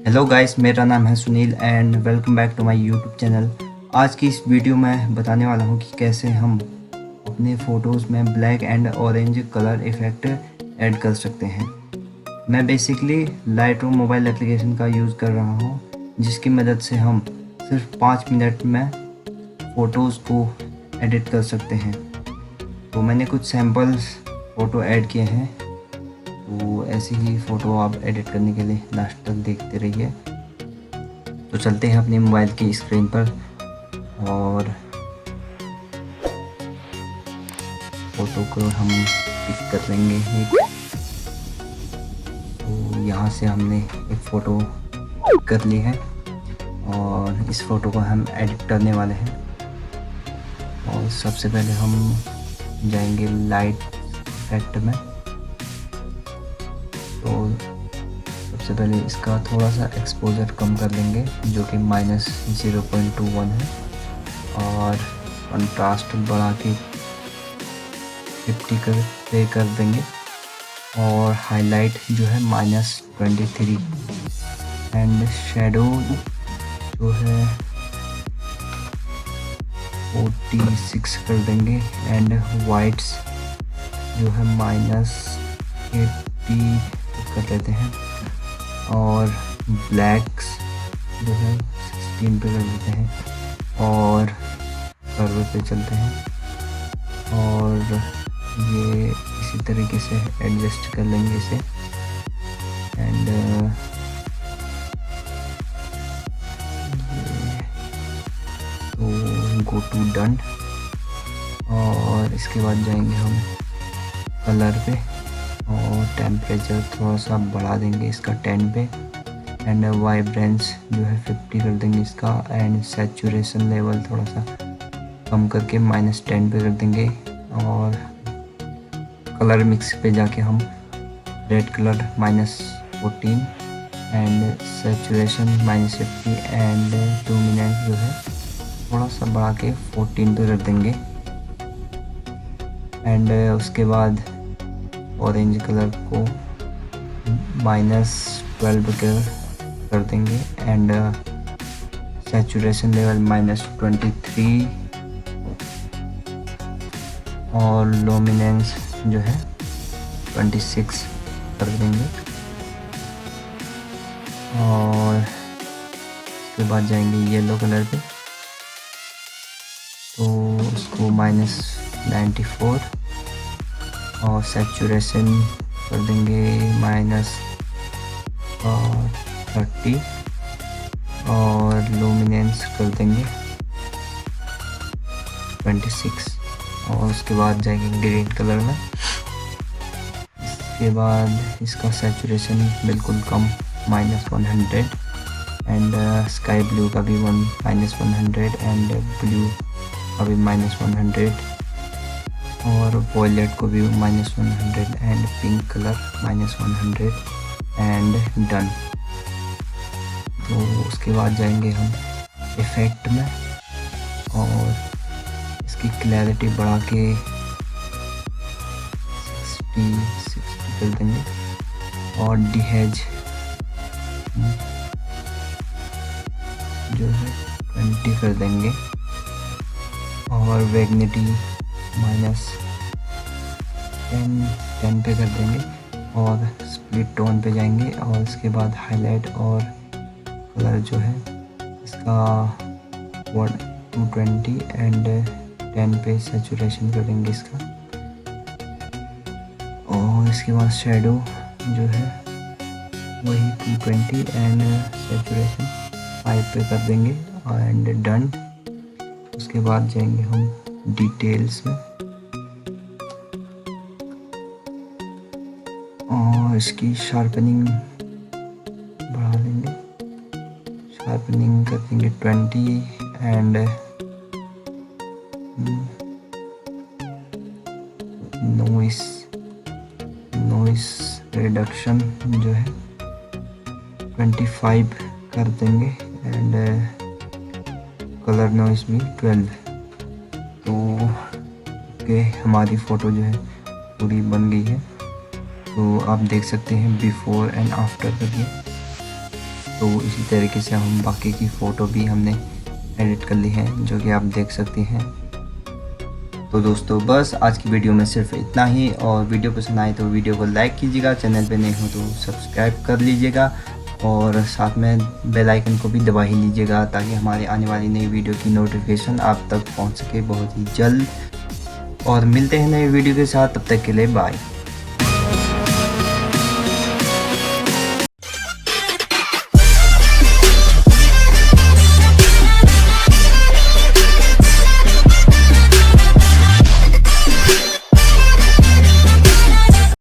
Hello guys, मेरा नाम है Sunil and welcome back to my YouTube channel. आज की इस वीडियो में बताने वाला हूं कि कैसे हम अपने फ़ोटोज़ में black and orange colour effect add कर सकते हैं। मैं बेसिकली लाइटरूम मोबाइल एप्लीकेशन का यूज़ कर रहा हूं, जिसकी मदद से हम सिर्फ 5 मिनट में फ़ोटोज़ को एडिट कर सकते हैं। तो मैंने कुछ सैम्पल्स फ़ोटो ऐड किए हैं, तो ऐसी ही फ़ोटो आप एडिट करने के लिए लास्ट तक देखते रहिए। तो चलते हैं अपने मोबाइल की स्क्रीन पर और फ़ोटो को हम पिक कर लेंगे एक। तो यहाँ से हमने एक फ़ोटो पिक कर ली है और इस फ़ोटो को हम एडिट करने वाले हैं। और सबसे पहले हम जाएंगे लाइट इफेक्ट में। तो सबसे पहले इसका थोड़ा सा एक्सपोजर कम कर लेंगे, जो कि -0.21 है, और कंट्रास्ट बढ़ा के 50 पे कर देंगे, और हाईलाइट जो है -23 एंड शेडो जो है 46 कर देंगे एंड वाइट्स जो है -80 कर लेते हैं, और ब्लैक्स जो है 16 पे कर लेते हैं, और कर्व पे चलते हैं और ये इसी तरीके से एडजस्ट कर लेंगे इसे। एंड तो गो टू डन, और इसके बाद जाएंगे हम कलर पे और टेम्परेचर थोड़ा सा बढ़ा देंगे इसका 10 पे, एंड वाइब्रेंस जो है 50 कर देंगे इसका, एंड सैचुरेशन लेवल थोड़ा सा कम करके -10 पे कर देंगे, और कलर मिक्स पे जाके हम red colour -14 and saturation -50 and luminous जो है थोड़ा सा बढ़ा के 14 पे कर देंगे। एंड उसके बाद ऑरेंज कलर को -12 कर देंगे, एंड सैचुरेशन लेवल -23 और लुमिनेंस जो है 26 कर देंगे। और उसके बाद जाएंगे येलो कलर पे, तो उसको -94 और सैचुरेशन कर देंगे -30 और लुमिनेंस कर देंगे 26। और उसके बाद जाएंगे ग्रीन कलर में। इसके बाद इसका सैचुरेशन बिल्कुल कम -100 एंड स्काई ब्लू का भी -100 एंड ब्लू का भी -100 और वॉयलेट को भी -100 and pink colour -100 and done. तो उसके बाद जाएंगे हम इफ़ेक्ट में और इसकी क्लैरिटी बढ़ा के 60 कर देंगे, और डिहेज जो है 20 कर देंगे, और वैग्निटी -10 पे कर देंगे, और स्प्लिट टोन पे जाएंगे, और इसके बाद हाईलाइट और कलर जो है इसका 220 एंड 10 पे सैचुरेशन करेंगे इसका, और इसके बाद शेडो जो है वही 220 एंड सैचुरेशन 5 पे कर देंगे एंड डन। उसके बाद जाएंगे हम डिटेल्स में और इसकी शार्पनिंग बढ़ा लेंगे, शार्पनिंग कर देंगे 20 एंड नॉइस रिडक्शन जो है 25 कर देंगे, एंड कलर नॉइस भी 12। तो हमारी फ़ोटो जो है पूरी बन गई है। तो आप देख सकते हैं बिफोर एंड आफ्टर करके। तो इसी तरीके से हम बाकी की फ़ोटो भी हमने एडिट कर ली है, जो कि आप देख सकते हैं। तो दोस्तों बस आज की वीडियो में सिर्फ इतना ही, और वीडियो पसंद आए तो वीडियो को लाइक कीजिएगा, चैनल पे नए हो तो सब्सक्राइब कर लीजिएगा, और साथ में बेल आइकन को भी दबा ही लीजिएगा, ताकि हमारे आने वाली नई वीडियो की नोटिफिकेशन आप तक पहुंच सके बहुत ही जल्द। और मिलते हैं नई वीडियो के साथ, तब तक के लिए बाय।